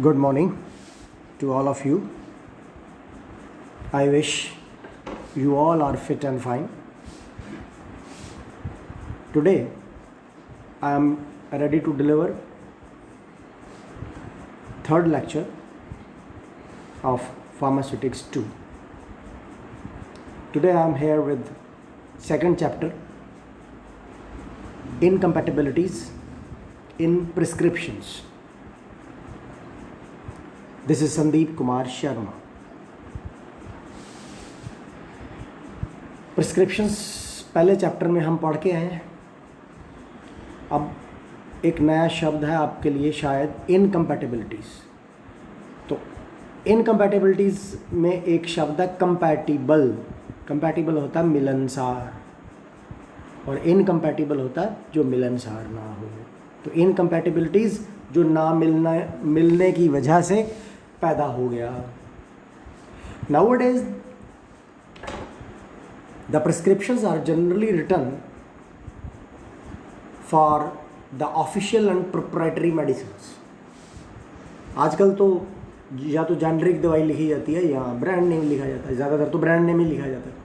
Good morning to all of you. I wish you all are fit and fine. Today I am ready to deliver third lecture of Pharmaceutics 2. Today I am here with second chapter, Incompatibilities in Prescriptions. This is Sandeep Kumar Sharma. Prescriptions पहले chapter में हम पढ़ के आए हैं. अब एक नया शब्द है आपके लिए शायद, इनकम्पैटिबिलिटीज़. तो इनकम्पैटिबिलिटीज़ में एक शब्द है कंपैटिबल. कंपैटिबल होता है मिलनसार और इनकम्पैटिबल होता है जो मिलनसार ना हो. तो इनकम्पैटिबिलिटीज़ जो ना मिलने की वजह से पैदा हो गया. Nowadays the prescriptions are generally written for the official and proprietary medicines. आजकल तो या तो जेनरिक दवाई लिखी जाती है या ब्रांड नेम लिखा जाता है. ज़्यादातर तो ब्रांड नेम ही लिखा जाता है,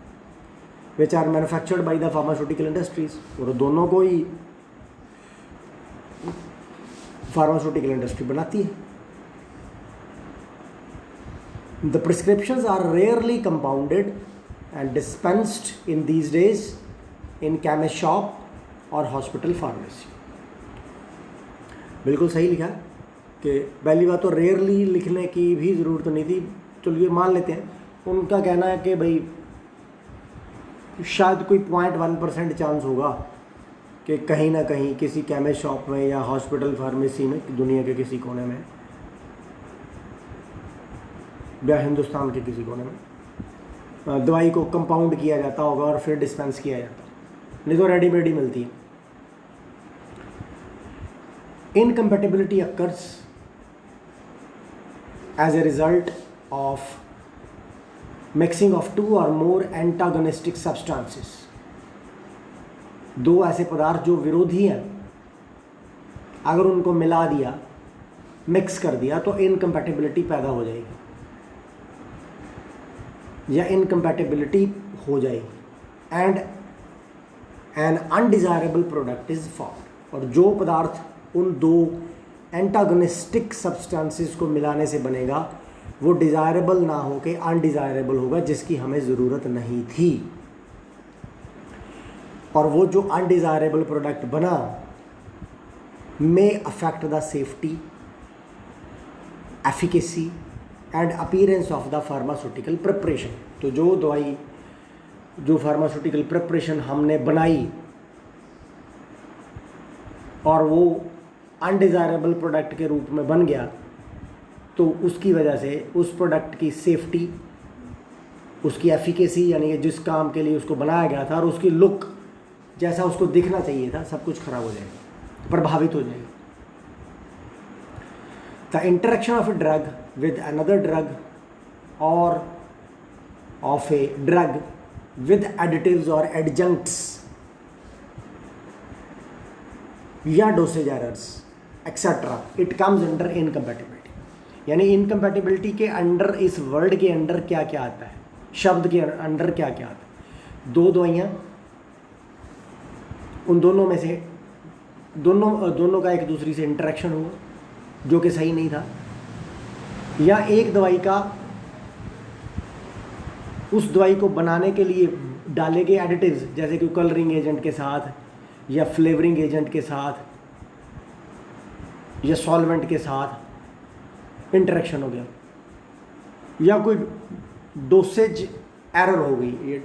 which are manufactured by the pharmaceutical industries. और दोनों को ही फार्मास्यूटिकल इंडस्ट्री बनाती है. The prescriptions are rarely compounded and dispensed in these days in chemist shop or hospital pharmacy. बिल्कुल सही लिखा कि पहली बात तो रेयरली लिखने की भी ज़रूरत नहीं थी. चलिए मान लेते हैं. उनका कहना है कि भाई शायद कोई 0.1% चांस होगा कि कहीं ना कहीं किसी केमिस्ट शॉप में या हॉस्पिटल फार्मेसी में दुनिया के किसी कोने में या हिंदुस्तान के किसी कोने में दवाई को कंपाउंड किया जाता होगा और फिर डिस्पेंस किया जाता, नहीं तो रेडीमेड ही मिलती है. Incompatibility occurs as a result of mixing of two or more antagonistic substances. दो ऐसे पदार्थ जो विरोधी हैं, अगर उनको मिला दिया, मिक्स कर दिया, तो इनकम्पैटिबिलिटी पैदा हो जाएगी या इनकम्पैटिबिलिटी हो जाएगी. And an undesirable product is formed. और जो पदार्थ उन दो एंटागोनिस्टिक सब्सटेंसेस को मिलाने से बनेगा वो डिज़ायरेबल ना हो के अनडिज़ायरेबल होगा, जिसकी हमें ज़रूरत नहीं थी. और वो जो अनडिज़ायरेबल प्रोडक्ट बना may affect the safety, efficacy and appearance of the pharmaceutical preparation. तो जो दवाई, जो फार्मास्यूटिकल प्रिपरेशन हमने बनाई और वो अनडिज़ायरेबल प्रोडक्ट के रूप में बन गया, तो उसकी वजह से उस प्रोडक्ट की सेफ्टी, उसकी एफिकेसी यानी कि जिस काम के लिए उसको बनाया गया था, और उसकी लुक जैसा उसको दिखना चाहिए था, सब कुछ खराब हो जाएगा, प्रभावित हो जाएगा. The interaction of a drug with another drug or of a drug with additives or adjuncts या dosage errors etc. it comes under incompatibility. यानी इनकम्पैटिबिलिटी के अंडर, इस वर्ड के अंडर क्या क्या आता है, शब्द के अंडर क्या क्या आता है. दो दवाइयाँ, उन दोनों में से दोनों का एक दूसरी से इंटरेक्शन हुआ जो कि सही नहीं था, या एक दवाई का उस दवाई को बनाने के लिए डाले गए एडिटिव्स, जैसे कि कलरिंग एजेंट के साथ या फ्लेवरिंग एजेंट के साथ या सॉल्वेंट के साथ इंटरेक्शन हो गया, या कोई डोसेज एरर हो गई, ये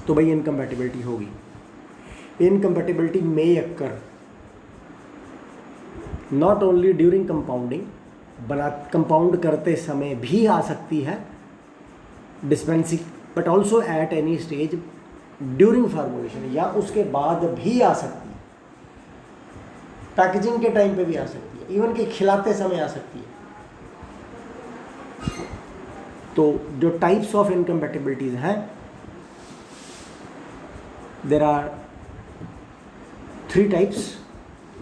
तो भाई इनकम्पैटिबिलिटी होगी. Incompatibility may occur not only during compounding, compound करते समय भी आ सकती है dispensing, but also at any stage during formulation, या उसके बाद भी आ सकती है. पैकेजिंग के टाइम पे भी आ सकती है, इवन कि खिलाते समय आ सकती है. तो जो टाइप्स ऑफ इनकम्पैटिबिलिटीज़ हैं, देयर आर 3 टाइप्स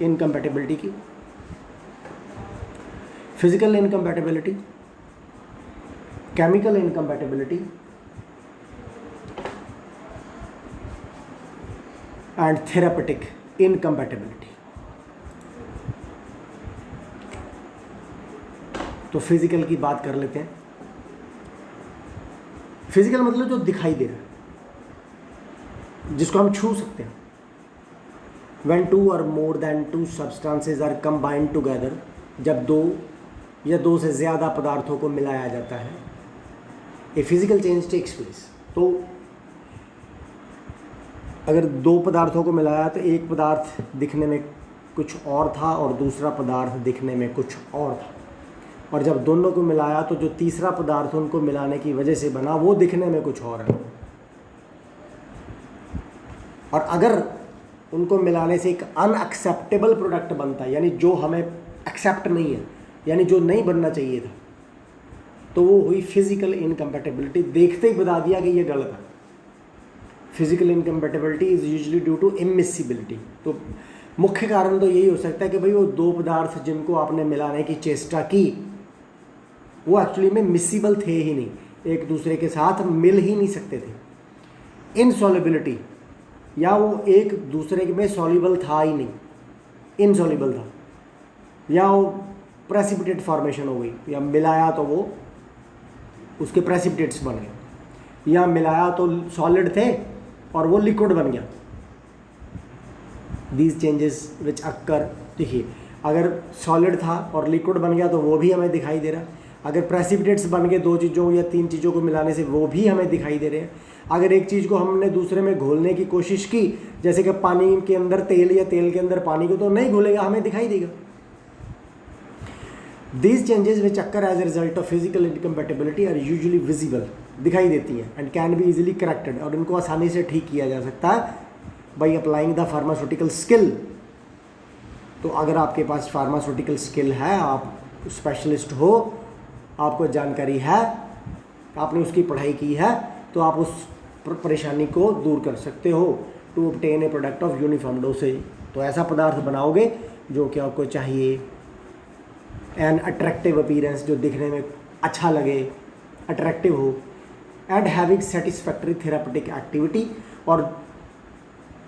इनकम्पैटिबिलिटी की. Physical incompatibility, chemical incompatibility and therapeutic incompatibility. तो फिजिकल की बात कर लेते हैं। फिजिकल मतलब जो दिखाई दे रहा है, जिसको हम छू सकते हैं। When two or more than two substances are combined together, जब दो या दो से ज़्यादा पदार्थों को मिलाया जाता है, a physical change takes place। तो अगर दो पदार्थों को मिलाया तो एक पदार्थ दिखने में कुछ और था और दूसरा पदार्थ दिखने में कुछ और था, और जब दोनों को मिलाया तो जो तीसरा पदार्थ उनको मिलाने की वजह से बना वो दिखने में कुछ और है। और अगर उनको मिलाने से एक अनएक्सेप्टेबल प्रोडक्ट बनता है, यानी जो हमें एक्सेप्ट नहीं है, यानी जो नहीं बनना चाहिए था, तो वो हुई फिजिकल इनकम्पैटिबिलिटी। देखते ही बता दिया कि ये गलत है। Physical incompatibility is usually due to immiscibility. तो मुख्य कारण तो यही हो सकता है कि भाई वो दो पदार्थ जिनको आपने मिलाने की चेष्टा की वो एक्चुअली में मिसिबल थे ही नहीं, एक दूसरे के साथ मिल ही नहीं सकते थे। इनसॉल्युबिलिटी, या वो एक दूसरे में सॉल्युबल था ही नहीं, इनसॉल्युबल था, या वो प्रेसिपिटेट फॉर्मेशन हो गई, या मिलाया तो वो उसके प्रेसिपिटेट्स बन गए, या मिलाया तो सॉलिड थे और वो लिक्विड बन गया। दीज चेंजेस विच अक्कर, देखिए अगर सॉलिड था और लिक्विड बन गया तो वो भी हमें दिखाई दे रहा है। अगर प्रेसिपिटेट्स बन गए दो चीज़ों या तीन चीज़ों को मिलाने से, वो भी हमें दिखाई दे रहे हैं। अगर एक चीज़ को हमने दूसरे में घोलने की कोशिश की, जैसे कि पानी के अंदर तेल या तेल के अंदर पानी को, तो नहीं घुलेगा, हमें दिखाई देगा। These changes which occur as a result of physical incompatibility are usually visible, दिखाई देती हैं, and can be easily corrected, और इनको आसानी से ठीक किया जा सकता है by applying the pharmaceutical skill। तो अगर आपके पास फार्मास्यूटिकल स्किल है, आप स्पेशलिस्ट हो, आपको जानकारी है, आपने उसकी पढ़ाई की है, तो आप उस परेशानी को दूर कर सकते हो। To obtain a product of uniform dosage, तो ऐसा पदार्थ बनाओगे जो कि आपको चाहिए। एन अट्रैक्टिव अपीयरेंस, जो दिखने में अच्छा लगे, अट्रैक्टिव हो। And having satisfactory therapeutic activity, और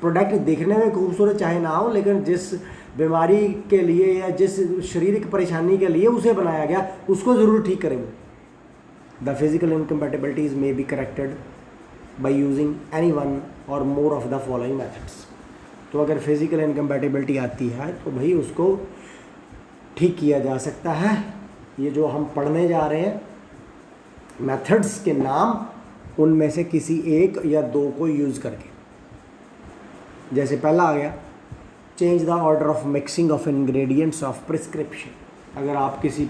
प्रोडक्ट दिखने में खूबसूरत चाहे ना हो, लेकिन जिस बीमारी के लिए या जिस शारीरिक परेशानी के लिए उसे बनाया गया उसको ज़रूर ठीक करें। The physical incompatibilities may be corrected by using any one or more of the following methods. तो अगर फिजिकल इनकम्पैटिबिलिटी आती है तो भाई उसको ठीक किया जा सकता है। ये जो हम पढ़ने जा रहे हैं मेथड्स के नाम, उनमें से किसी एक या दो को यूज़ करके। जैसे पहला आ गया, change the order of mixing of ingredients of prescription. अगर आप किसी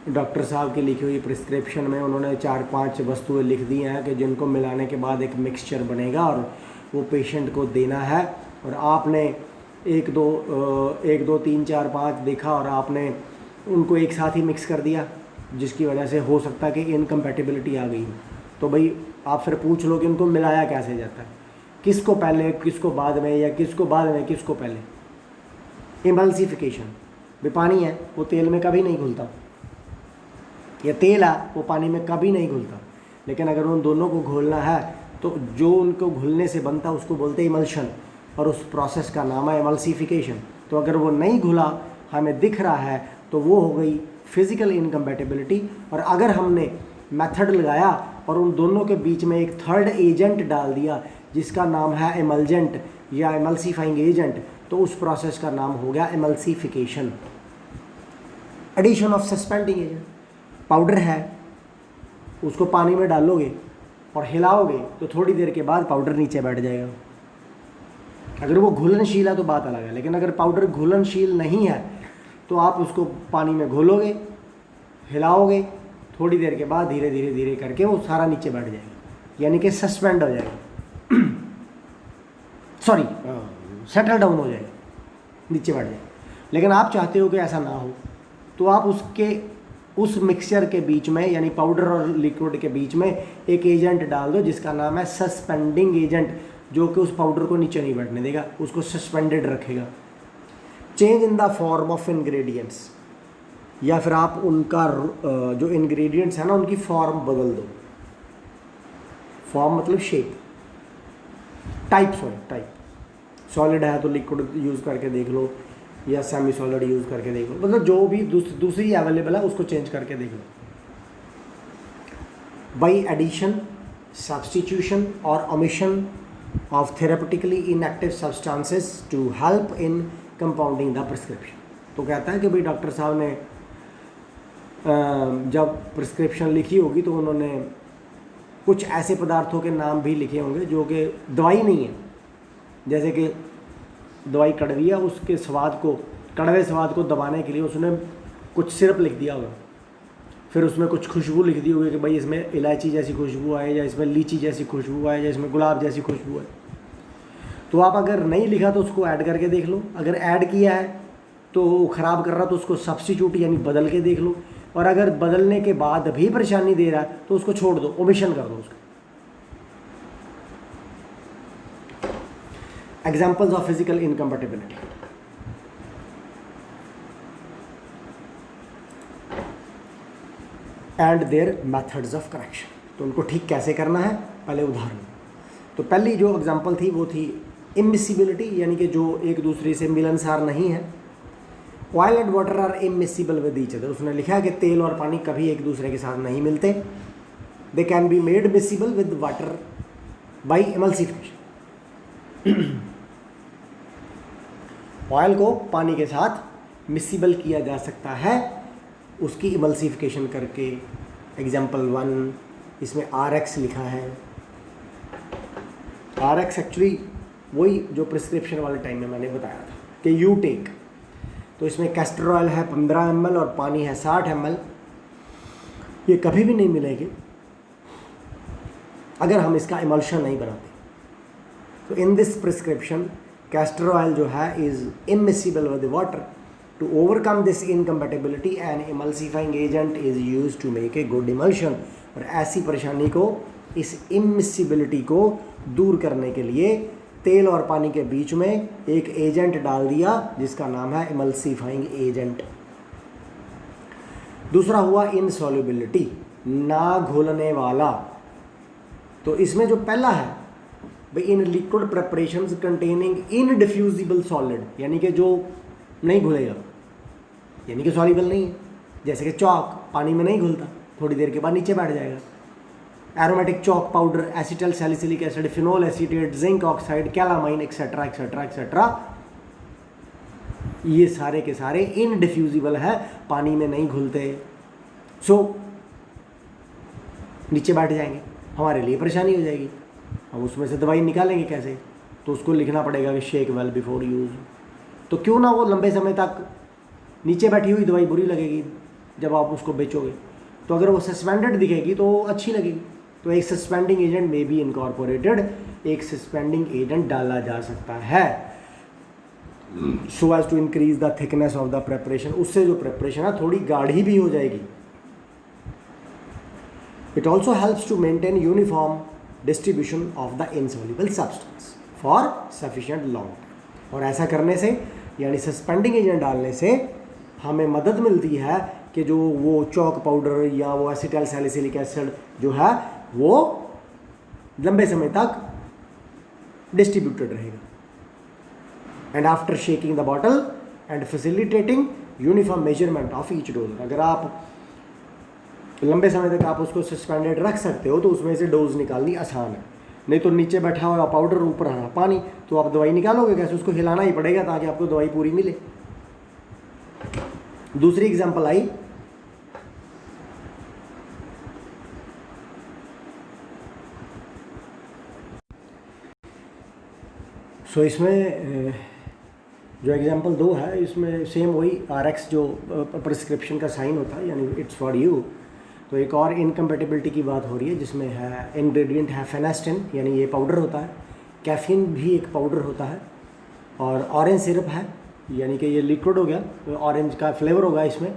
डॉक्टर साहब की लिखी हुई प्रिस्क्रिप्शन में उन्होंने 4-5 वस्तुएं लिख दी हैं कि जिनको मिलाने के बाद एक मिक्सचर बनेगा और वो पेशेंट को देना है, और आपने 1 2 3 4 5 देखा और आपने उनको एक साथ ही मिक्स कर दिया, जिसकी वजह से हो सकता है कि इनकम्पैटिबिलिटी आ गई हो। तो भाई आप फिर पूछ लो कि इनको मिलाया कैसे जाता है, किसको पहले किसको बाद में, या किसको बाद में किसको पहले। इमल्सिफिकेशन, भी पानी है वो तेल में कभी नहीं घुलता, या तेल है वो पानी में कभी नहीं घुलता, लेकिन अगर उन दोनों को घोलना है तो जो उनको घुलने से बनता है उसको बोलते हैं इमल्शन, और उस प्रोसेस का नाम है इमल्सिफिकेशन। तो अगर वो नहीं घुला, हमें दिख रहा है, तो वो हो गई फिजिकल इनकम्पैटिबिलिटी। और अगर हमने मेथड लगाया और उन दोनों के बीच में एक थर्ड एजेंट डाल दिया जिसका नाम है इमल्जेंट या इमल्सिफाइंग एजेंट, तो उस प्रोसेस का नाम हो गया emulsification. Addition of suspending agent, powder है, उसको पानी में डालोगे और हिलाओगे तो थोड़ी देर के बाद पाउडर नीचे बैठ जाएगा। अगर वो घुलनशील है तो बात अलग है, लेकिन अगर पाउडर घुलनशील नहीं है तो आप उसको पानी में घोलोगे, हिलाओगे, थोड़ी देर के बाद धीरे धीरे धीरे करके वो सारा नीचे बैठ जाएगा, यानी कि सस्पेंड हो जाएगा, सॉरी सेटल डाउन हो जाएगा, नीचे बैठ जाएगा। लेकिन आप चाहते हो कि ऐसा ना हो, तो आप उस मिक्सचर के बीच में, यानी पाउडर और लिक्विड के बीच में एक एजेंट डाल दो जिसका नाम है सस्पेंडिंग एजेंट, जो कि उस पाउडर को नीचे नहीं बैठने देगा, उसको सस्पेंडेड रखेगा। Change in the form of ingredients, या फिर आप उनका जो इंग्रेडिएंट्स है ना उनकी फॉर्म बदल दो। फॉर्म मतलब शेप, टाइप सॉलिड है तो लिक्विड यूज़ करके देख लो, या सेमी सॉलिड यूज़ करके देख लो, मतलब जो भी दूसरी अवेलेबल है उसको चेंज करके देख लो। By addition, substitution or omission of therapeutically inactive substances to help in compounding the prescription. तो कहता है कि भाई डॉक्टर साहब ने जब प्रिस्क्रिप्शन लिखी होगी तो उन्होंने कुछ ऐसे पदार्थों के नाम भी लिखे होंगे जो कि दवाई नहीं है। जैसे कि दवाई कड़वी है, उसके स्वाद को, कड़वे स्वाद को दबाने के लिए उसने कुछ सिरप लिख दिया होगा, फिर उसमें कुछ खुशबू लिख दी होगी कि भाई इसमें इलायची जैसी खुशबू आए, या इसमें लीची जैसी खुशबू आए, या इसमें गुलाब जैसी खुशबू आए। तो आप अगर नहीं लिखा तो उसको ऐड करके देख लो, अगर ऐड किया है तो ख़राब कर रहा तो उसको सब्स्टिट्यूट यानी बदल के देख लो, और अगर बदलने के बाद भी परेशानी दे रहा है तो उसको छोड़ दो, ओमिशन कर दो उसको। Examples of physical incompatibility. And their methods of correction. तो उनको ठीक कैसे करना है, पहले उदाहरण। तो पहली जो एग्जांपल थी वो थी इमिसिबिलिटी, यानी कि जो एक दूसरे से मिलनसार नहीं है। Oil and water are immiscible with each other. उसने लिखा है कि तेल और पानी कभी एक दूसरे के साथ नहीं मिलते। They can be made miscible with water by emulsification. Oil को पानी के साथ मिसिबल किया जा सकता है उसकी इमल्सिफिकेशन करके। एग्जाम्पल 1, इसमें RX लिखा है। RX एक्चुअली वही जो प्रिस्क्रिप्शन वाले टाइम में मैंने बताया था कि यू टेक। तो इसमें कैस्टर ऑयल है 15 ml और पानी है 60 ml। ये कभी भी नहीं मिलेंगे अगर हम इसका इमल्शन नहीं बनाते। तो in this prescription castor oil जो है is immiscible with water. To overcome this incompatibility an emulsifying agent is use to make a good emulsion. और ऐसी परेशानी को, इस इमिसिबिलिटी को दूर करने के लिए तेल और पानी के बीच में एक एजेंट डाल दिया जिसका नाम है इमल्सिफाइंग एजेंट। दूसरा हुआ इनसॉल्युबिलिटी, ना घुलने वाला। तो इसमें जो पहला है भाई, in liquid preparations containing indiffusible solid, यानी कि जो नहीं घुलेगा, यानी कि सॉल्युबल नहीं है। जैसे कि चॉक पानी में नहीं घुलता, थोड़ी देर के बाद नीचे बैठ जाएगा। Aromatic chalk powder, acetyl salicylic acid, phenol acetate, zinc oxide, calamine etcetera etcetera etcetera, ये सारे के सारे इनडिफ्यूजिबल है, पानी में नहीं घुलते। सो नीचे बैठ जाएंगे, हमारे लिए परेशानी हो जाएगी। हम उसमें से दवाई निकालेंगे कैसे? तो उसको लिखना पड़ेगा कि शेक वेल बिफोर यूज। तो क्यों ना वो लंबे समय तक नीचे बैठी हुई दवाई बुरी लगेगी जब आप उसको बेचोगे। तो अगर वो सस्पेंडेड दिखेगी तो अच्छी लगेगी। तो एक सस्पेंडिंग एजेंट में बी इनकॉर्पोरेटेड, एक सस्पेंडिंग एजेंट डाला जा सकता है so as to increase the thickness of the preparation. उससे जो प्रेपरेशन है थोड़ी गाढ़ी भी हो जाएगी। It also helps to maintain uniform distribution of the insoluble substance for sufficient long. और ऐसा करने से, यानी सस्पेंडिंग एजेंट डालने से, हमें मदद मिलती है कि जो वो चॉक पाउडर या वो एसिटाइल सैलिसिलिक एसिड जो है वो लंबे समय तक डिस्ट्रीब्यूटेड रहेगा। And after shaking the bottle and facilitating uniform measurement of each dose. अगर आप लंबे समय तक आप उसको सस्पेंडेड रख सकते हो तो उसमें से डोज निकालनी आसान है। नहीं तो नीचे बैठा हुआ पाउडर, ऊपर आ पानी, तो आप दवाई निकालोगे कैसे? उसको हिलाना ही पड़ेगा ताकि आपको दवाई पूरी मिले। दूसरी एग्जांपल आई, सो इसमें जो एग्जांपल 2 है इसमें सेम वही RX जो प्रिस्क्रिप्शन का साइन होता है, यानी इट्स फॉर यू। तो एक और इनकम्पैटिबिलिटी की बात हो रही है जिसमें है इंग्रेडिएंट है फेनास्टिन, यानी ये पाउडर होता है। कैफीन भी एक पाउडर होता है। और ऑरेंज सिरप है, यानी कि ये लिक्विड हो गया, तो ऑरेंज का फ्लेवर होगा इसमें,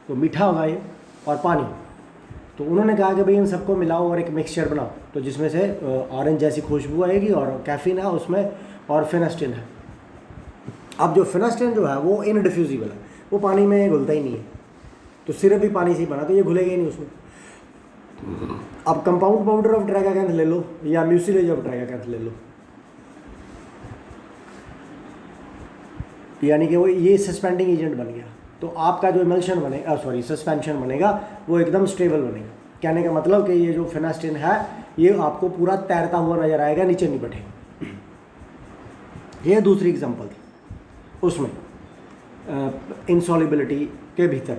तो मीठा होगा ये। और पानी, तो उन्होंने कहा कि भाई इन सबको मिलाओ और एक मिक्सचर बनाओ, तो जिसमें से ऑरेंज जैसी खुशबू आएगी और कैफीन है उसमें और फेनास्टिन है। अब जो फेनास्टिन जो है वो इनडिफ्यूजिबल है, वो पानी में घुलता ही नहीं है। तो सिरप भी पानी से ही बना, तो ये घुलेगा ही नहीं उसमें। अब कंपाउंड पाउडर ऑफ ट्राइकाकैंथ ले लो या म्यूसिलेज ऑफ ट्राइकाकैंथ ले लो, यानी कि वो ये सस्पेंडिंग एजेंट बन गया, तो आपका जो इमल्शन बनेगा, सॉरी सस्पेंशन बनेगा, वो एकदम स्टेबल बनेगा। कहने का मतलब कि ये जो फेनास्टिन है ये आपको पूरा तैरता हुआ नजर आएगा, नीचे नहीं बैठेगा। ये दूसरी एग्जांपल थी उसमें इनसॉल्युबिलिटी के भीतर।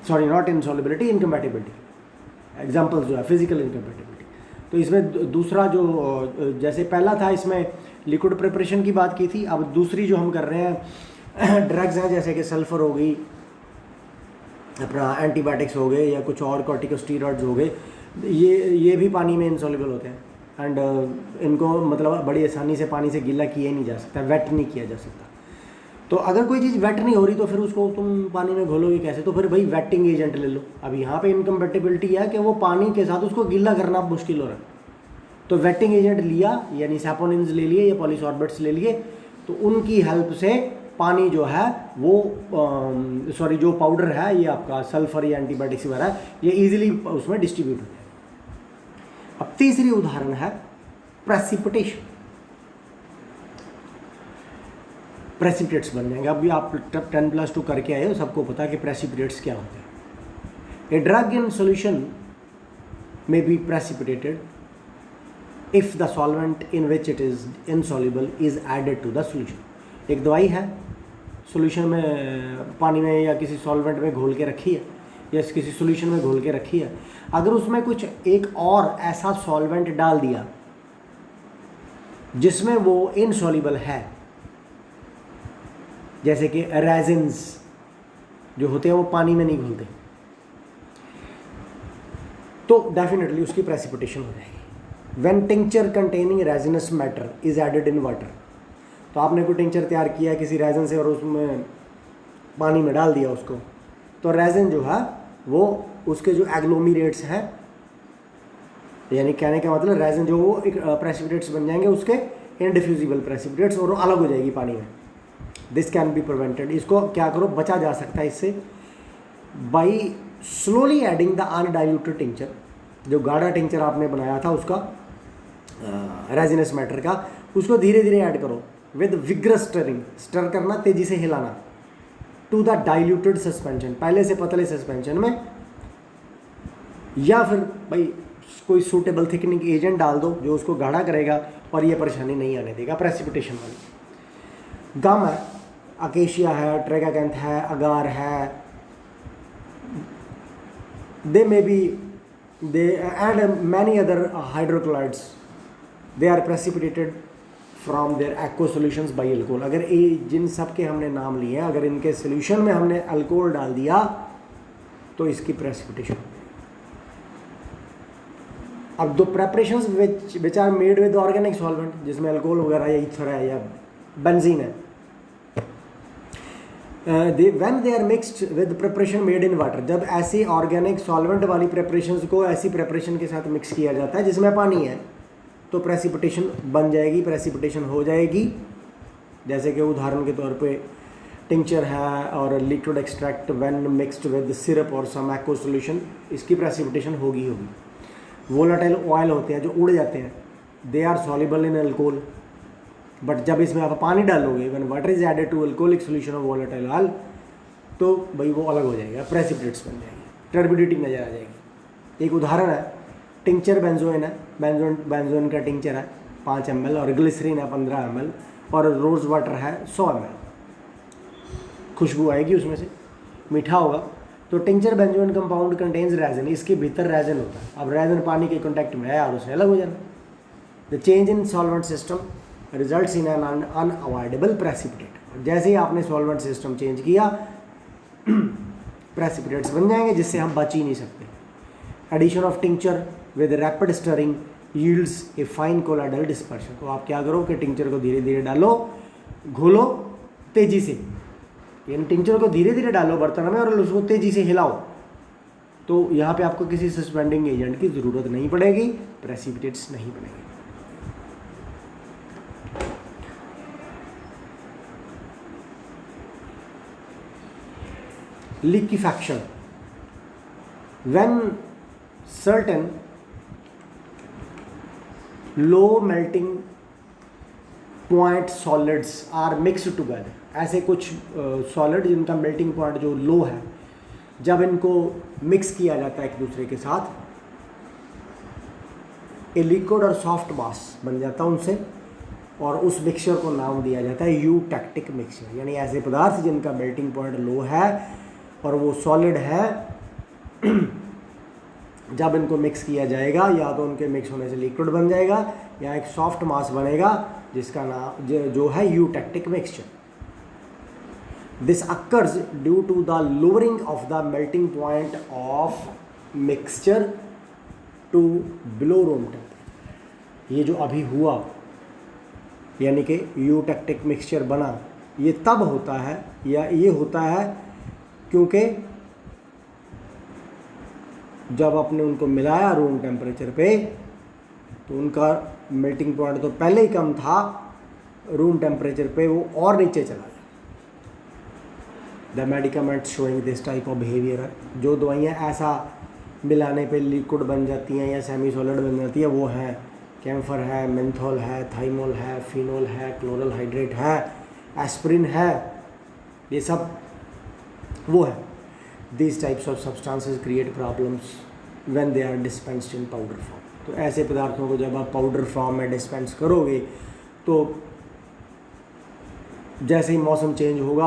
सॉरी नॉट इनसॉल्युबिलिटी, इनकम्पैटिबिलिटी एग्जांपल्स जो है फिजिकल इनकम्पैटिबिलिटी। तो इसमें दूसरा जो जैसे पहला था इसमें लिक्विड प्रिपरेशन की बात की थी, अब दूसरी जो हम कर रहे हैं ड्रग्स हैं, जैसे कि सल्फर हो गई, अपना एंटीबायोटिक्स हो गए या कुछ और कॉर्टिकोस्टेरॉइड्स हो गए, ये भी पानी में इनसॉल्युबल होते हैं एंड इनको मतलब बड़ी आसानी से पानी से गीला किया ही नहीं जा सकता, वेट नहीं किया जा सकता। तो अगर कोई चीज़ वेट नहीं हो रही तो फिर उसको तुम पानी में घोलोगे कैसे? तो फिर भाई वेटिंग एजेंट ले लो। अब यहाँ पे इनकम्पेटिबिलिटी है कि वो पानी के साथ उसको गीला करना मुश्किल हो रहा है, तो वेटिंग एजेंट लिया, यानी सैपोनिन्स ले लिए या पॉलीसॉर्बेट्स ले लिए, तो उनकी हेल्प से पानी जो है वो सॉरी जो पाउडर है ये आपका सल्फर या एंटीबायोटिक्स वगैरह ये ईजिली उसमें डिस्ट्रीब्यूट हो जाए। अब तीसरी उदाहरण है प्रेसिपिटेशन। प्रेसिपिटेट्स बन जाएंगे। अभी आप 10+2 करके आए हो, सबको पता है कि प्रेसिपिटेट्स क्या होते हैं। A drug in solution may be precipitated if the solvent in which it is insoluble is added to the solution। एक दवाई है, सॉल्यूशन में पानी में या किसी सॉल्वेंट में घोल के रखी है या किसी सॉल्यूशन में घोल के रखी है, अगर उसमें कुछ एक और ऐसा सॉल्वेंट डाल दिया जिसमें वो इनसॉल्युबल है, जैसे कि रेजिन्स जो होते हैं वो पानी में नहीं घुलते, तो डेफिनेटली उसकी प्रेसिपिटेशन हो जाएगी। When tincture containing resinous matter is added in water, तो आपने कोई टिंचर तैयार किया है किसी रेजिन से और उसमें पानी में डाल दिया उसको, तो रेजिन जो है वो उसके जो एग्लोमीरेट्स हैं, यानी कहने का मतलब रेजिन जो वो एक प्रेसिपिटेट्स बन जाएंगे उसके इनडिफ्यूजिबल प्रेसिपिटेट्स, और अलग हो जाएगी पानी में। दिस कैन बी प्रिवेंटेड, इसको क्या करो बचा जा सकता है इससे, by slowly adding the undiluted tincture, जो गाढ़ा टिंचर आपने बनाया था उसका रेजिनस मैटर का, उसको धीरे धीरे ऐड करो विद विग्रस स्टरिंग, स्टर करना, तेजी से हिलाना, टू द डाइल्यूटेड सस्पेंशन, पहले से पतले सस्पेंशन में, या फिर भाई कोई सूटेबल थिकनिंग एजेंट डाल दो जो उसको गाढ़ा करेगा और ये परेशानी नहीं आने देगा प्रेसिपिटेशन वाली। गम है, अकेशिया है, ट्राइकाकैंथ है, अगार है, they may be and many other hydrochlorides, they are precipitated from their aqueous solutions by alcohol। अगर ये जिन सब के हमने नाम लिए हैं, अगर इनके सोल्यूशन में हमने अल्कोहल डाल दिया तो इसकी प्रेसिपिटेशन। अब दो preparations which are made with organic solvent, जिसमें अल्कोहल वगैरह या ईथर है या बेंजीन है, when they are mixed with preparation made in water, जब ऐसी ऑर्गेनिक सॉल्वेंट वाली प्रेपरेशंस को ऐसी प्रेपरेशन के साथ मिक्स किया जाता है जिसमें पानी है, तो प्रेसिपिटेशन बन जाएगी, प्रेसिपिटेशन हो जाएगी। जैसे कि उदाहरण के तौर पे टिंचर है और liquid extract when mixed with syrup और सम एक्वस सॉल्यूशन, इसकी प्रेसिपिटेशन होगी। वोलेटाइल ऑयल होते हैं जो उड़ जाते हैं, they are soluble in alcohol, but जब इसमें आप पानी डालोगे, when water is added to alcoholic solution of volatile oil, तो भाई वो अलग हो जाएगा, प्रेसिपिटेट्स बन जाएगी, टर्बिडिटी नजर आ जाएगी। एक उदाहरण है टिंचर बेंजोइन है, बेंजोइन का टिंचर है 5 ml और ग्लिसरीन है 15 ml और रोज़ वाटर है 100 ml। खुशबू आएगी उसमें से, मीठा होगा। तो tincture benzoin compound contains resin, इसके भीतर रेजिन होता है। अब रेजिन पानी के कॉन्टैक्ट में है और उससे अलग हो जाना। The change in solvent system results in an unavoidable precipitate. जैसे ही आपने सॉल्वेंट सिस्टम चेंज किया प्रेसिपिटेट्स बन जाएंगे जिससे हम बच ही नहीं सकते। Addition of tincture with rapid stirring yields a fine colloidal dispersion. तो आप क्या करो कि टिंचर को धीरे धीरे डालो, घोलो तेजी से, यानी टिंचर को धीरे धीरे डालो बर्तन में और उसको तेजी से हिलाओ, तो यहाँ पे आपको किसी सस्पेंडिंग एजेंट की ज़रूरत नहीं पड़ेगी, प्रेसिपिटेट्स नहीं बनेंगे। liquefaction. When certain low melting point solids are mixed together, ऐसे कुछ सॉलिड जिनका मेल्टिंग पॉइंट जो लो है, जब इनको मिक्स किया जाता है एक दूसरे के साथ, ए लिक्विड और सॉफ्ट मास बन जाता है उनसे, और उस मिक्सचर को नाम दिया जाता है यूटैक्टिक मिक्सचर। यानी ऐसे पदार्थ जिनका मेल्टिंग पॉइंट लो है और वो सॉलिड है, जब इनको मिक्स किया जाएगा या तो उनके मिक्स होने से लिक्विड बन जाएगा या एक सॉफ्ट मास बनेगा जिसका नाम जो है eutectic mixture. This occurs due to the lowering of the melting point of mixture to below room temperature. ये जो अभी हुआ यानी कि यूटैक्टिक मिक्सचर बना, ये तब होता है या ये होता है क्योंकि जब आपने उनको मिलाया रूम टेम्परेचर पे तो उनका मेल्टिंग पॉइंट तो पहले ही कम था, रूम टेम्परेचर पे वो और नीचे चला गया। The medicaments showing this type of behaviour, जो दवाइयाँ ऐसा मिलाने पे लिक्विड बन जाती हैं या सेमी सॉलिड बन जाती है वो हैं कैम्फर है, मेंथोल है, थाइमोल है, फिनोल है, क्लोरल हाइड्रेट है, एस्प्रिन है, ये सब वो है। These types of substances create problems when they are dispensed in powder form. तो ऐसे पदार्थों को जब आप पाउडर फॉर्म में डिस्पेंस करोगे तो जैसे ही मौसम चेंज होगा,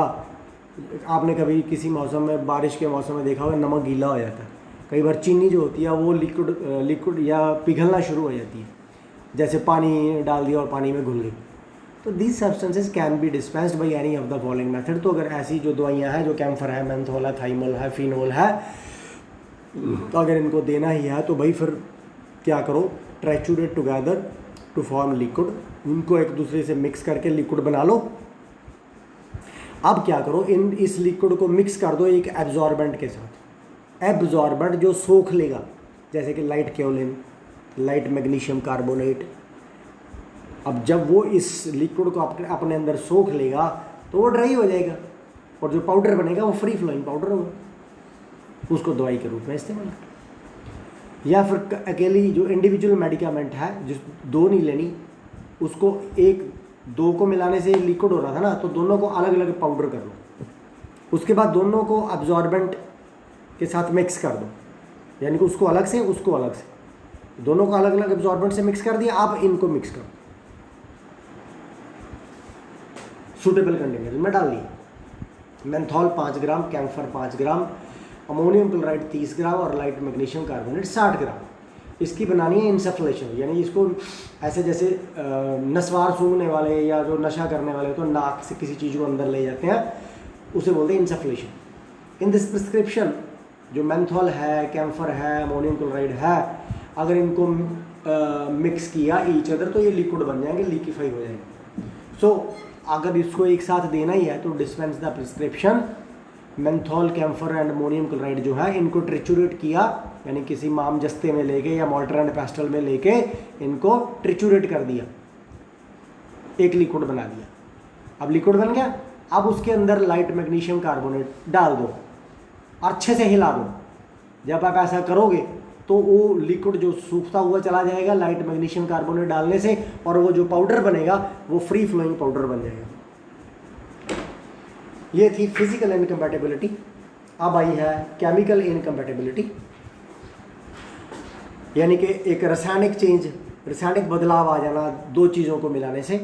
आपने कभी किसी मौसम में, बारिश के मौसम में देखा होगा नमक गीला हो जाता है, कई बार चीनी जो होती है वो लिक्विड या पिघलना शुरू हो जाती है, जैसे पानी डाल दिया और पानी में घुल गई। तो these substances can be dispensed by any of the following method. तो अगर ऐसी जो दवाइयाँ हैं, जो कैम्फर है, मेंथोल है, थाइमोल है, फिनोल है, तो अगर इनको देना ही है तो भाई फिर क्या करो, ट्राइचूरेट टुगेदर टू फॉर्म लिक्विड, उनको एक दूसरे से मिक्स करके लिक्विड बना लो। अब क्या करो, इस लिक्विड को मिक्स कर दो एक एब्जॉर्बेंट के साथ, एब्जॉर्बेंट जो सोख लेगा, जैसे कि लाइट क्योलिन, लाइट मैग्नीशियम कार्बोनेट। अब जब वो इस लिक्विड को अपने अंदर सोख लेगा तो वो ड्राई हो जाएगा और जो पाउडर बनेगा वो फ्री फ्लोइंग पाउडर होगा, उसको दवाई के रूप में इस्तेमाल करें। या फिर अकेली जो इंडिविजुअल मेडिकामेंट है, जिस दो नहीं लेनी, उसको एक दो को मिलाने से लिक्विड हो रहा था ना, तो दोनों को अलग अलग पाउडर कर लो, उसके बाद दोनों को अब्जॉर्बेंट के साथ मिक्स कर दो, यानी कि उसको अलग से उसको अलग से, दोनों को अलग अलग अब्जॉर्बेंट से मिक्स कर दिया। अब इनको मिक्स करो, सूटेबल कंटेनर में डाल दिए। मेंथोल 5 ग्राम, कैम्फर 5 ग्राम, अमोनियम क्लोराइड 30 ग्राम और लाइट मैग्नीशियम कार्बोनेट 60 ग्राम। इसकी बनानी है इंसफ्लेशन, यानी इसको ऐसे जैसे नसवार सूंघने वाले या जो नशा करने वाले तो नाक से किसी चीज़ को अंदर ले जाते हैं, उसे बोलते हैं इंसफ्लेशन। इन दिस प्रिस्क्रिप्शन जो मेंथोल है, कैम्फर है, अमोनियम क्लोराइड है, अगर इनको मिक्स किया ईच अदर तो ये लिक्विड बन जाएंगे, लिक्विफाई हो जाएंगे। सो अगर इसको एक साथ देना ही है तो dispense the prescription. Menthol, camphor and ammonium chloride जो है इनको ट्रिचुरेट किया, यानी किसी माम जस्ते में लेके या मॉर्टर एंड पेस्टल में लेके इनको ट्रिचुरेट कर दिया, एक लिक्विड बना दिया। अब लिक्विड बन गया, अब उसके अंदर लाइट मैग्नीशियम कार्बोनेट डाल दो और अच्छे से हिला दो। जब आप ऐसा करोगे तो वो लिक्विड जो सूखता हुआ चला जाएगा लाइट मैग्नीशियम कार्बोनेट डालने से, और वो जो पाउडर बनेगा वो फ्री फ्लोइंग पाउडर बन जाएगा। ये थी फिजिकल इनकम्पैटिबिलिटी। अब आई है केमिकल इनकम्पैटिबिलिटी, यानी कि एक रासायनिक चेंज, रासायनिक बदलाव आ जाना दो चीज़ों को मिलाने से।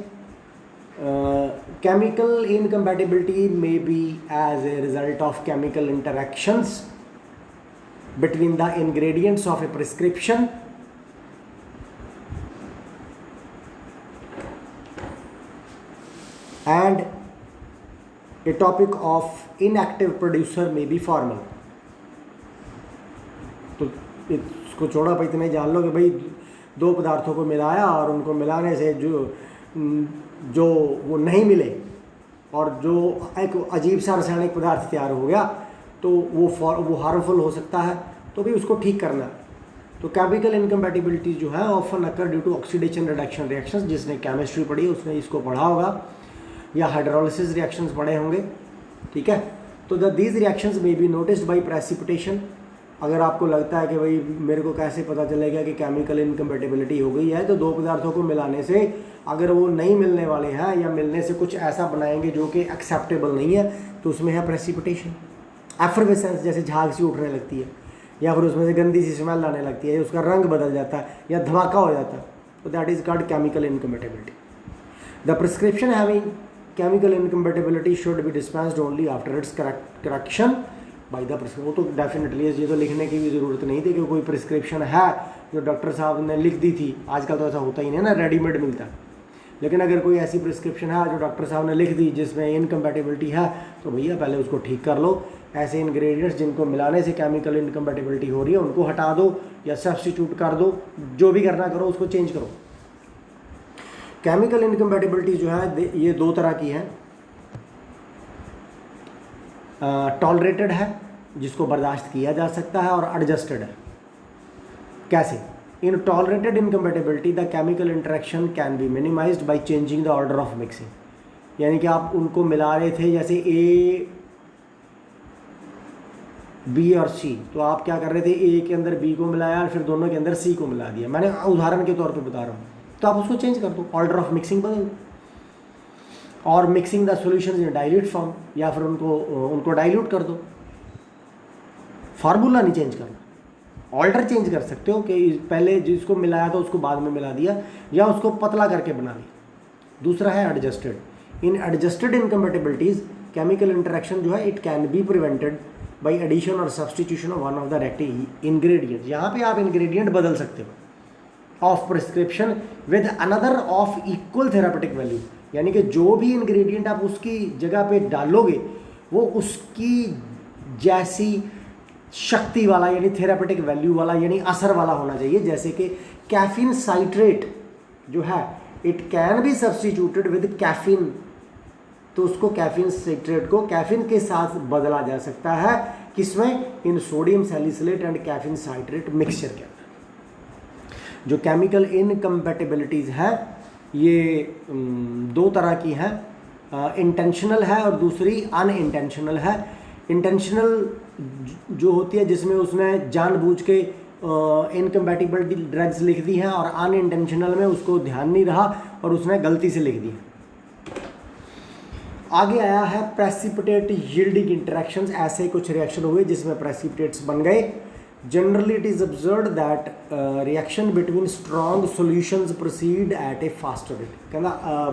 Chemical incompatibility may be as a result of chemical interactions between the ingredients of a prescription and a topic of inactive producer may be formal। तो इसको छोड़ा पर इतने जान लो कि भाई दो पदार्थों को मिलाया और उनको मिलाने से जो वो नहीं मिले और जो एक अजीब सा रासायनिक पदार्थ तैयार हो गया तो वो हार्मफुल हो सकता है, तो भी उसको ठीक करना। तो केमिकल इनकम्पैटिबिलिटी जो है often occur due to oxidation reduction reactions. जिसने केमिस्ट्री पढ़ी उसने इसको पढ़ा होगा, या हाइड्रोलिसिस रिएक्शंस पढ़े होंगे, ठीक है। तो the these reactions may be noticed bye precipitation. अगर आपको लगता है कि भाई मेरे को कैसे पता चलेगा कि केमिकल इनकम्पेटिबिलिटी हो गई है, तो दो पदार्थों को मिलाने से अगर वो नहीं मिलने वाले हैं या मिलने से कुछ ऐसा बनाएंगे जो कि एक्सेप्टेबल नहीं है, तो उसमें है प्रेसिपिटेशन। एफरवेसेंस, जैसे झाग सी उठने लगती है या फिर उसमें से गंदी सी स्मेल आने लगती है, उसका रंग बदल जाता है या धमाका हो जाता है, तो that is called chemical incompatibility. The prescription having chemical incompatibility should be dispensed only after it's correction by the prescription. वो तो डेफिनेटली ये तो लिखने की भी ज़रूरत नहीं थी कि कोई प्रिस्क्रिप्शन है जो डॉक्टर साहब ने लिख दी थी। आजकल तो ऐसा होता ही नहीं ना, रेडीमेड मिलता है। लेकिन अगर कोई ऐसी प्रिस्क्रिप्शन है जो डॉक्टर साहब ने लिख दी जिसमें इनकम्पेटिबिलिटी है, तो भैया पहले उसको ठीक कर लो। ऐसे इंग्रेडिएंट्स जिनको मिलाने से केमिकल इनकम्पेटिबिलिटी हो रही है उनको हटा दो या सब्स्टिट्यूट कर दो, जो भी करना करो उसको चेंज करो। केमिकल इनकम्पेटिबिलिटी जो है ये दो तरह की है। टॉलरेटेड है जिसको बर्दाश्त किया जा सकता है, और एडजस्टेड है। कैसे? In tolerated incompatibility the chemical interaction can be minimised by changing the order of mixing. यानी कि आप उनको मिला रहे थे जैसे ए, बी और सी, तो आप क्या कर रहे थे, ए के अंदर बी को मिलाया और फिर दोनों के अंदर सी को मिला दिया। मैंने उदाहरण के तौर पे बता रहा हूँ, तो आप उसको चेंज कर दो, ऑर्डर ऑफ मिक्सिंग बदल दो। और mixing the solutions in dilute form, या फिर उनको डाइल्यूट कर दो। फार्मूला नहीं चेंज करना, ऑर्डर चेंज कर सकते हो कि पहले जिसको मिलाया था उसको बाद में मिला दिया, या उसको पतला करके बना लिया। दूसरा है adjusted. In adjusted incompatibilities chemical interaction जो है it can be prevented by addition or substitution of one of the reactive ingredient. यहाँ पे आप इंग्रेडिएंट बदल सकते हो of prescription with another of equal therapeutic value. यानी कि जो भी इंग्रेडिएंट आप उसकी जगह पे डालोगे वो उसकी जैसी शक्ति वाला यानी थेरापेटिक वैल्यू वाला यानी असर वाला होना चाहिए। जैसे कि कैफीन साइट्रेट जो है it can B substituted with caffeine, तो उसको कैफीन साइट्रेट को कैफीन के साथ बदला जा सकता है। किसमें? इन sodium salicylate and caffeine citrate mixture के अंदर। जो केमिकल इनकम्पेटिबिलिटीज़ हैं ये दो तरह की हैं, इंटेंशनल है और दूसरी अनइंटेंशनल है। इंटेंशनल जो होती है जिसमें उसने जानबूझ के इनकम्पेटिबिलिटी ड्रग्स लिख दी हैं, और अनइंटेंशनल में उसको ध्यान नहीं रहा और उसने गलती से लिख दी। आगे आया है प्रेसिपिटेट यील्डिंग इंटरेक्शंस। ऐसे कुछ रिएक्शन हुए जिसमें प्रेसिपिटेट्स बन गए। Generally it is observed that reaction between strong solutions proceed at a faster rate. कहना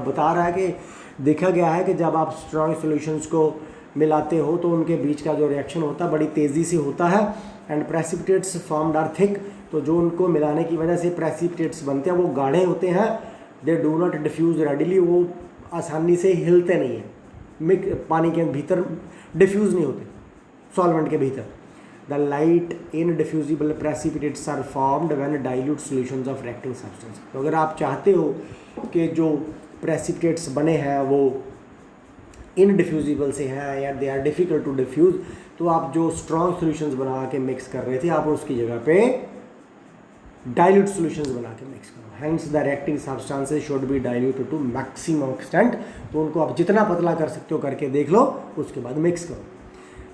बता रहा है कि देखा गया है कि जब आप स्ट्रॉन्ग सॉल्यूशंस को मिलाते हो तो उनके बीच का जो रिएक्शन होता है बड़ी तेज़ी से होता है। And precipitates formed are thick, तो जो उनको मिलाने की वजह से प्रेसिपिटेट्स बनते हैं वो गाढ़े होते हैं। They do not diffuse readily, वो आसानी से हिलते नहीं हैं, पानी के भीतर डिफ्यूज़ नहीं होते सॉल्वेंट के भीतर। The light indiffusible precipitates are formed when dilute solutions of reacting substance. तो अगर आप चाहते हो कि जो प्रेसिपिटेट्स बने हैं वो इनडिफ्यूजिबल से हैं या they are difficult to diffuse, तो आप जो स्ट्रॉन्ग सॉल्यूशंस बना के मिक्स कर रहे थे आप उसकी जगह पे डाइल्यूट सॉल्यूशंस बना के मिक्स करो। Hence the reacting substances should be diluted to maximum extent. तो उनको आप जितना पतला कर सकते हो करके देख लो, उसके बाद मिक्स करो।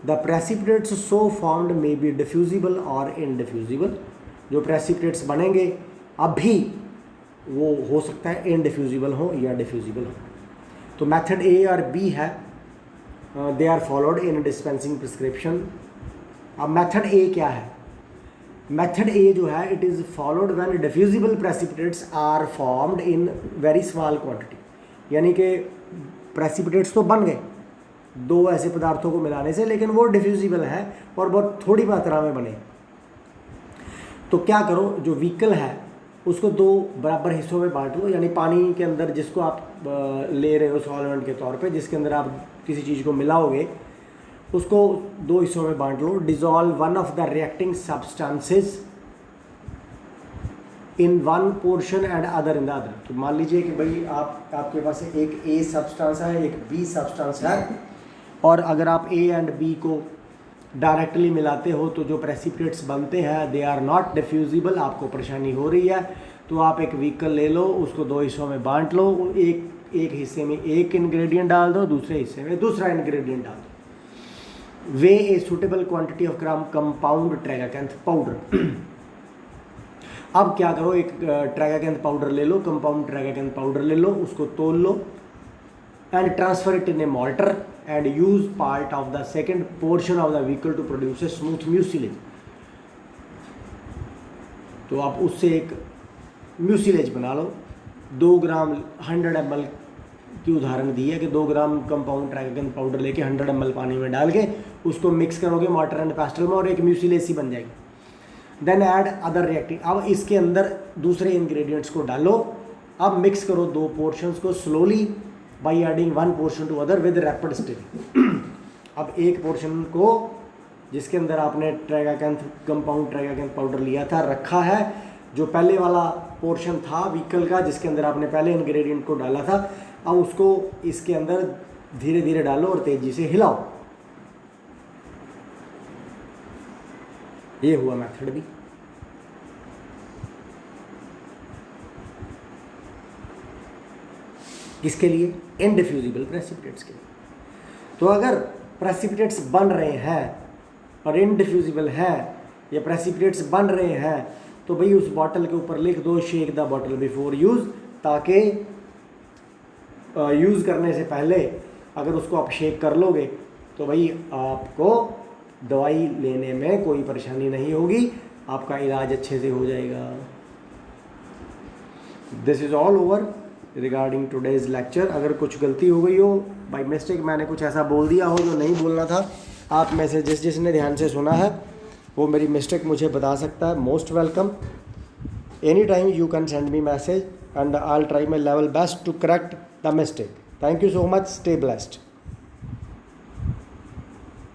The precipitates so formed may be diffusible और इनडिफ्यूजिबल। जो प्रेसिपिटेट्स बनेंगे अभी वो हो सकता है इनडिफ्यूजिबल हो या डिफ्यूजिबल हो। तो मेथड ए और बी है, they are followed in dispensing prescription. अब मेथड ए क्या है? मेथड ए जो है it is followed when diffusible precipitates are formed in very small quantity. यानी कि प्रेसिपिटेट्स तो बन गए दो ऐसे पदार्थों को मिलाने से, लेकिन वो डिफ्यूजिबल है और बहुत थोड़ी मात्रा में बने। तो क्या करो, जो व्हीकल है उसको दो बराबर हिस्सों में बांट लो। यानी पानी के अंदर जिसको आप ले रहे हो सॉल्वेंट के तौर पे, जिसके अंदर आप किसी चीज़ को मिलाओगे, उसको दो हिस्सों में बांट लो। Dissolve one of the reacting substances in one portion and other in the other. तो मान लीजिए कि भाई आपके पास एक ए सब्सटेंस है, एक बी सब्सटेंस है, और अगर आप ए एंड बी को डायरेक्टली मिलाते हो तो जो प्रेसिपिटेट्स बनते हैं दे आर नॉट डिफ्यूजिबल। आपको परेशानी हो रही है तो आप एक व्हीकल ले लो, उसको दो हिस्सों में बांट लो। एक हिस्से में एक इंग्रेडिएंट डाल दो, दूसरे हिस्से में दूसरा इंग्रेडिएंट डाल दो। Weigh a suitable quantity of gram compound tragacanth powder. अब क्या करो, एक ट्रैगाकैंथ पाउडर ले लो, कंपाउंड ट्रैगाकैंथ पाउडर ले लो, उसको तोल लो and transfer it in a mortar and use part of the second portion of the vehicle to produce a smooth mucilage. तो आप उससे एक म्यूसिलेज बना लो। 2 ग्राम 100 ml की उदाहरण दी है कि 2 ग्राम कंपाउंड ट्रैगाकैंथ पाउडर लेके 100 ml पानी में डाल के उसको मिक्स करोगे मॉर्टर एंड पेस्टल में और एक म्यूसिलेज सी बन जाएगी। Then add other reactive. अब इसके अंदर दूसरे इंग्रेडिएंट्स को डालो। अब मिक्स करो 2 पोर्शंस को slowly by adding 1 portion to other with rapid stirring. अब एक पोर्शन को जिसके अंदर आपने ट्रैगाकैंथ कंपाउंड ट्रैगाकैंथ पाउडर लिया था रखा है, जो पहले वाला पोर्शन था व्हीकल का जिसके अंदर आपने पहले इंग्रेडिएंट को डाला था, अब उसको इसके अंदर धीरे धीरे डालो और तेजी से हिलाओ। ये हुआ मेथड भी। किसके लिए? इनडिफ्यूजिबल प्रेसिपिटेट्स के लिए। तो अगर प्रेसिपिटेट्स बन रहे हैं और इनडिफ्यूजिबल है, ये प्रेसिपिटेट्स बन रहे हैं, तो भाई उस बॉटल के ऊपर लिख दो shake the bottle before use, ताकि यूज़ करने से पहले अगर उसको आप शेक कर लोगे तो भाई आपको दवाई लेने में कोई परेशानी नहीं होगी, आपका इलाज अच्छे से हो जाएगा। This is all over regarding today's lecture. अगर कुछ गलती हो गई हो, बाई मिस्टेक मैंने कुछ ऐसा बोल दिया हो जो नहीं बोलना था, आप में से जिसने ध्यान से सुना है वो मेरी मिस्टेक मुझे बता सकता है। Most welcome. Any time you can send me message and I'll try my level best to correct the mistake. Thank you so much. Stay blessed.